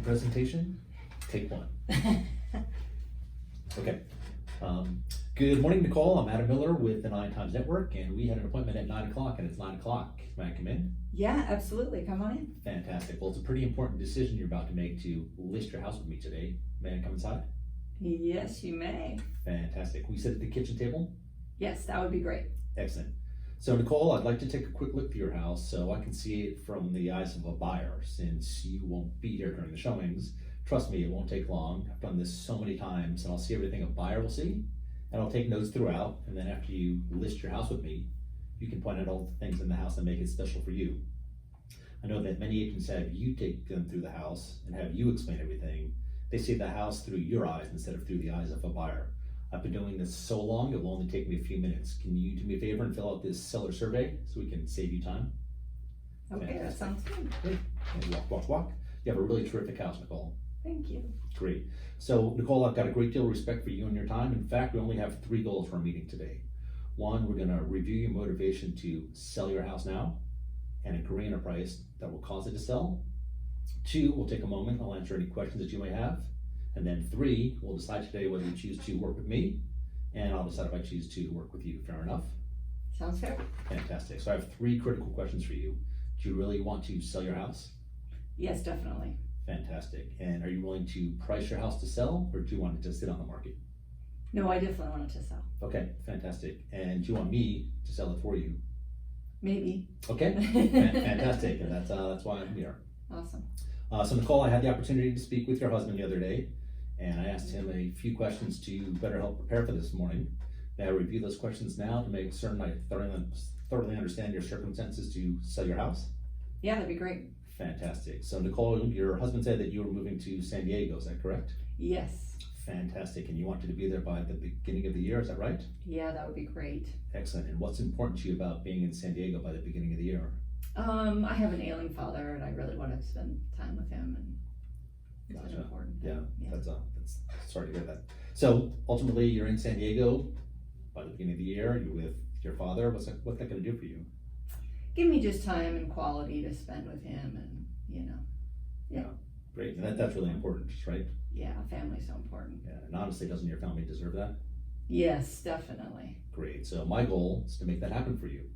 presentation, take one. Okay. Good morning, Nicole. I'm Adam Miller with the 9 Times Network, and we had an appointment at 9 o'clock, and it's 9 o'clock. May I come in? Yeah, absolutely. Come on in. Fantastic. Well, it's a pretty important decision you're about to make to list your house with me today. May I come inside? Yes, you may. Fantastic. We sit at the kitchen table? Yes, that would be great. Excellent. So, Nicole, I'd like to take a quick look through your house so I can see it from the eyes of a buyer. Since you won't be here during the showings, trust me, it won't take long. I've done this so many times, and I'll see everything a buyer will see, and I'll take notes throughout, and then after you list your house with me, you can point out all the things in the house that make it special for you. I know that many agents have you take them through the house and have you explain everything. They see the house through your eyes instead of through the eyes of a buyer. I've been doing this so long, it will only take me a few minutes. Can you do me a favor and fill out this seller survey so we can save you time? Okay, Fantastic. that sounds good. Great. And walk. You have a really terrific house, Nicole. Thank you. Great. So, Nicole, I've got a great deal of respect for you and your time. In fact, we only have 3 goals for our meeting today. 1, we're going to review your motivation to sell your house now and agree on a price that will cause it to sell. 2, we'll take a moment. I'll answer any questions that you may have. And then 3, we'll decide today whether you choose to work with me, and I'll decide if I choose to work with you. Fair enough? Sounds fair. Fantastic. So I have 3 critical questions for you. Do you really want to sell your house? Yes, definitely. Fantastic. And are you willing to price your house to sell, or do you want it to sit on the market? No, I definitely want it to sell. Okay, fantastic. And do you want me to sell it for you? Maybe. Okay, fantastic. And that's why I'm here. Awesome. So Nicole, I had the opportunity to speak with your husband the other day, and I asked him a few questions to better help prepare for this morning. May I review those questions now to make certain I thoroughly understand your circumstances to sell your house? Yeah, that'd be great. Fantastic. So Nicole, your husband said that you were moving to San Diego, is that correct? Yes. Fantastic. And you wanted to be there by the beginning of the year, is that right? Yeah, that would be great. Excellent. And what's important to you about being in San Diego by the beginning of the year? I have an ailing father, and I really want to spend time with him, and it's Gotcha. an important Yeah, thing. that's sorry to hear that. So ultimately, you're in San Diego by the beginning of the year. You're with your father. What's that going to do for you? Give me just time and quality to spend with him, and Great. And that's really important, right? yeah, family's so important. Yeah. And honestly, doesn't your family deserve that? Yes, definitely. Great. So my goal is to make that happen for you.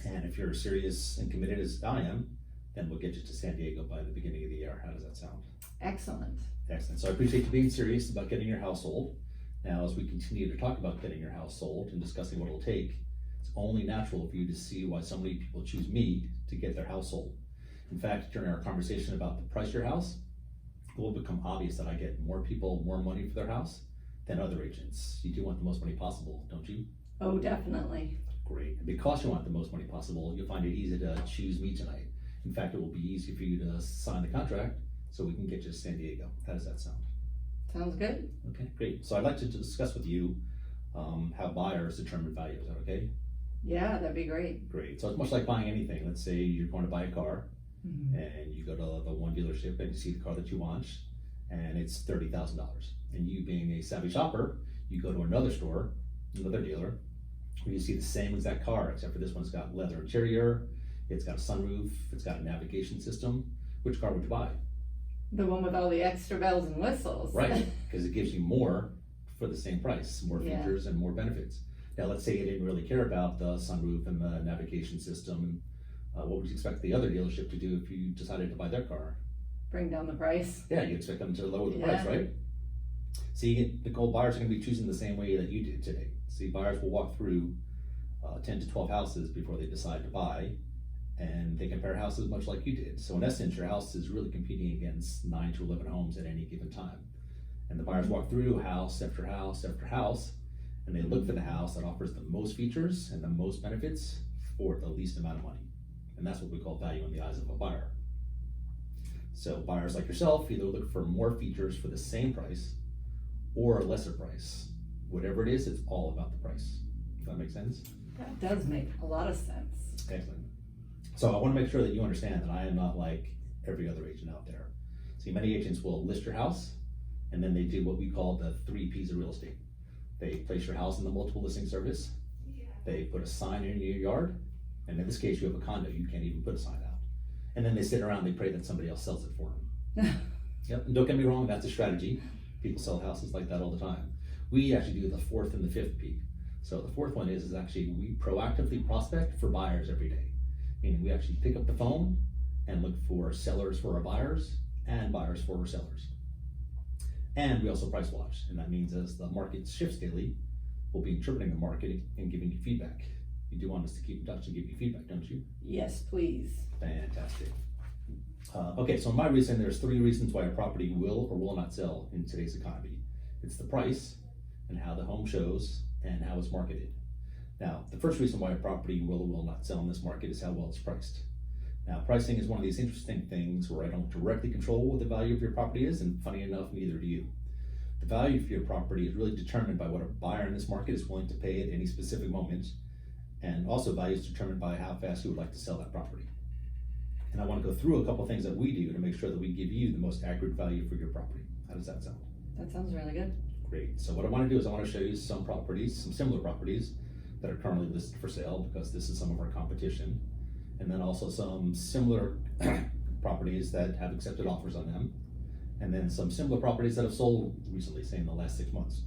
And if you're serious and committed as I am, then we'll get you to San Diego by the beginning of the year. How does that sound? Excellent. Excellent. So I appreciate you being serious about getting your house sold. Now, as we continue to talk about getting your house sold and discussing what it'll take, it's only natural for you to see why so many people choose me to get their house sold. In fact, during our conversation about the price of your house, it will become obvious that I get more people more money for their house than other agents. You do want the most money possible, don't you? Oh, definitely. Great. And because you want the most money possible, you'll find it easy to choose me tonight. In fact, it will be easy for you to sign the contract so we can get you to San Diego. How does that sound? Sounds good. Okay, great. So I'd like to discuss with you how buyers determine value. Is that okay? Yeah, that'd be great. Great. So it's much like buying anything. Let's say you're going to buy a car, Mm-hmm. and you go to the one dealership and you see the car that you want, and it's $30,000. And you, being a savvy shopper, you go to another store, another dealer, where you see the same exact car, except for this one's got leather interior, it's got a sunroof, it's got a navigation system. Which car would you buy? The one with all the extra bells and whistles. Right, because it gives you more for the same price, more Yeah. features and more benefits. Now, let's say you didn't really care about the sunroof and the navigation system. What would you expect the other dealership to do if you decided to buy their car? Bring down the price. Yeah, you expect them to lower the Yeah. price, right? See, Nicole, buyers are going to be choosing the same way that you did today. See, buyers will walk through 10 to 12 houses before they decide to buy, and they compare houses much like you did. So in essence, your house is really competing against 9 to 11 homes at any given time. And the buyers walk through house after house after house, and they look for the house that offers the most features and the most benefits for the least amount of money. And that's what we call value in the eyes of a buyer. So buyers like yourself either look for more features for the same price or a lesser price. Whatever it is, it's all about the price. Does that make sense? That does make a lot of sense. Excellent. So I want to make sure that you understand that I am not like every other agent out there. See, many agents will list your house, and then they do what we call the 3 Ps of real estate. They place your house in the multiple listing service, they put a sign in your yard, and in this case you have a condo, you can't even put a sign out. And then they sit around, they pray that somebody else sells it for them. Yep, and don't get me wrong, that's a strategy. People sell houses like that all the time. We actually do the fourth and the fifth P. So the fourth one is actually we proactively prospect for buyers every day. Meaning we actually pick up the phone and look for sellers for our buyers and buyers for our sellers. And we also price watch, and that means as the market shifts daily, we'll be interpreting the market and giving you feedback. You do want us to keep in touch and give you feedback, don't you? Yes, please. Fantastic. Okay, so in my reason, there's 3 reasons why a property will or will not sell in today's economy. It's the price and how the home shows and how it's marketed. Now, the first reason why a property will or will not sell in this market is how well it's priced. Now, pricing is one of these interesting things where I don't directly control what the value of your property is, and funny enough, neither do you. The value of your property is really determined by what a buyer in this market is willing to pay at any specific moment, and also value is determined by how fast you would like to sell that property. And I want to go through a couple things that we do to make sure that we give you the most accurate value for your property. How does that sound? That sounds really good. Great. So what I want to do is I want to show you some properties, some similar properties that are currently listed for sale, because this is some of our competition. And then also some similar properties that have accepted offers on them. And then some similar properties that have sold recently, say in the last 6 months.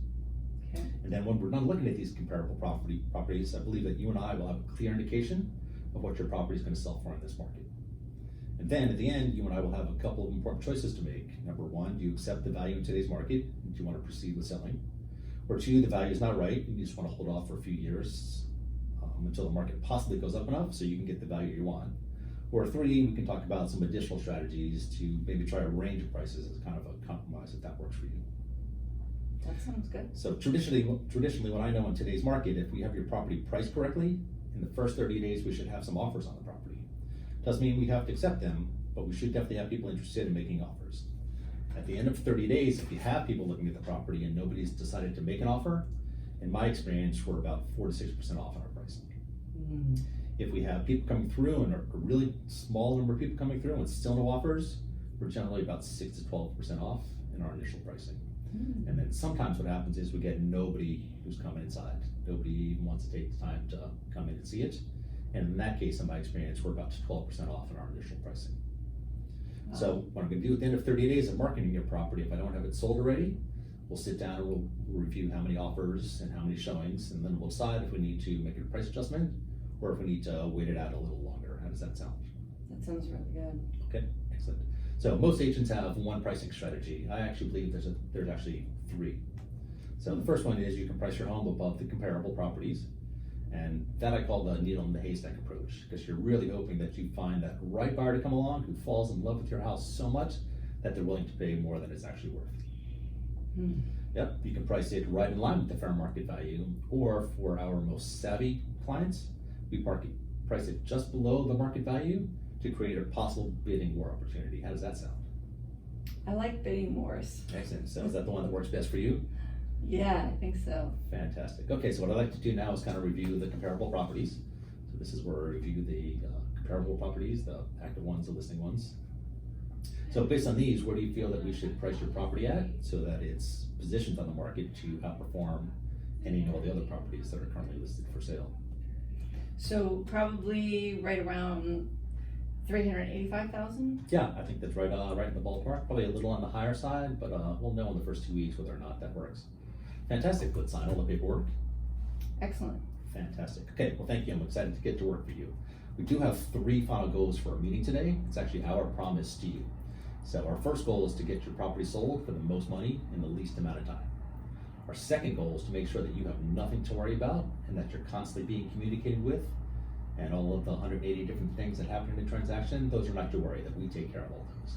Okay. And then when we're done looking at these comparable properties, I believe that you and I will have a clear indication of what your property is going to sell for in this market. And then at the end, you and I will have a couple of important choices to make. Number 1, do you accept the value in today's market? Do you want to proceed with selling? Or 2, the value is not right, and you just want to hold off for a few years until the market possibly goes up enough so you can get the value you want. Or 3, we can talk about some additional strategies to maybe try a range of prices as kind of a compromise if that works for you. That sounds good. So traditionally what I know in today's market, if we have your property priced correctly, in the first 30 days we should have some offers on the property. Doesn't mean we have to accept them, but we should definitely have people interested in making offers. At the end of 30 days, if you have people looking at the property and nobody's decided to make an offer, in my experience, we're about 4 to 6% off on our pricing. If we have people coming through and a really small number of people coming through and still no offers, we're generally about 6 to 12% off in our initial pricing. And then sometimes what happens is we get nobody who's coming inside. Nobody even wants to take the time to come in and see it. And in that case, in my experience, we're about 12% off in our initial pricing. Wow. So what I'm going to do at the end of 30 days of marketing your property, if I don't have it sold already, we'll sit down and we'll review how many offers and how many showings, and then we'll decide if we need to make a price adjustment or if we need to wait it out a little longer. How does that sound? That sounds really good. Okay, excellent. So most agents have one pricing strategy. I actually believe there's actually 3. So the first one is you can price your home above the comparable properties. And that I call the needle in the haystack approach, because you're really hoping that you find that right buyer to come along who falls in love with your house so much that they're willing to pay more than it's actually worth. Yep, you can price it right in line with the fair market value, or for our most savvy clients, we price it just below the market value to create a possible bidding war opportunity. How does that sound? I like bidding wars. Excellent. So is that the one that works best for you? Yeah, I think so. Fantastic. Okay, so what I'd like to do now is kind of review the comparable properties. So this is where I review the comparable properties, the active ones, the listing ones. So based on these, where do you feel that we should price your property at so that it's positioned on the market to outperform any and all the other properties that are currently listed for sale? So probably right around 385,000? Yeah, I think that's right in the ballpark. Probably a little on the higher side, but we'll know in the first 2 weeks whether or not that works. Fantastic. Let's sign all the paperwork. Excellent. Fantastic. Okay, well, thank you. I'm excited to get to work for you. We do have 3 final goals for our meeting today. It's actually our promise to you. So our first goal is to get your property sold for the most money in the least amount of time. Our second goal is to make sure that you have nothing to worry about and that you're constantly being communicated with, and all of the 180 different things that happen in the transaction, those are not your worry, that we take care of all those.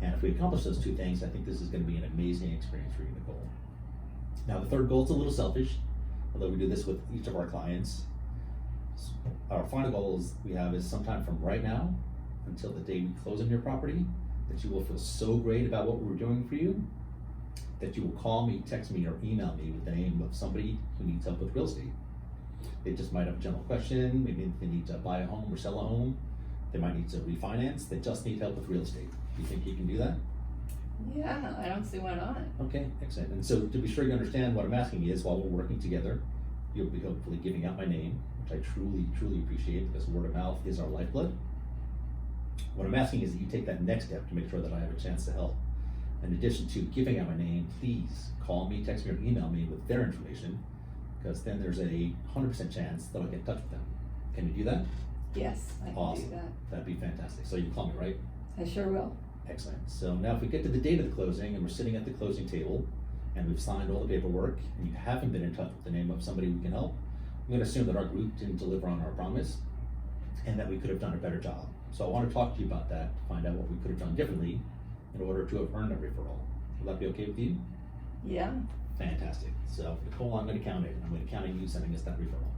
And if we accomplish those 2 things, I think this is going to be an amazing experience for you, Nicole. Now, the third goal is a little selfish, although we do this with each of our clients. Our final goal is sometime from right now until the day we close on your property, that you will feel so great about what we're doing for you that you will call me, text me, or email me with the name of somebody who needs help with real estate. They just might have a general question, maybe they need to buy a home or sell a home, they might need to refinance, they just need help with real estate. Do you think you can do that? Yeah, I don't see why not. Okay, excellent. And so to be sure you understand what I'm asking is, while we're working together, you'll be hopefully giving out my name, which I truly, truly appreciate, because word of mouth is our lifeblood. What I'm asking is that you take that next step to make sure that I have a chance to help. In addition to giving out my name, please call me, text me, or email me with their information, because then there's a 100% chance that I'll get in touch with them. Can you do that? Yes, I can Awesome. do that. That'd be fantastic. So you can call me, right? I sure will. Excellent. So now if we get to the date of the closing and we're sitting at the closing table and we've signed all the paperwork and you haven't been in touch with the name of somebody we can help, I'm gonna assume that our group didn't deliver on our promise and that we could have done a better job. So I wanna talk to you about that, to find out what we could have done differently in order to have earned a referral. Will that be okay with you? Yeah. Fantastic. So Nicole, I'm gonna count it. I'm gonna count on you sending us that referral.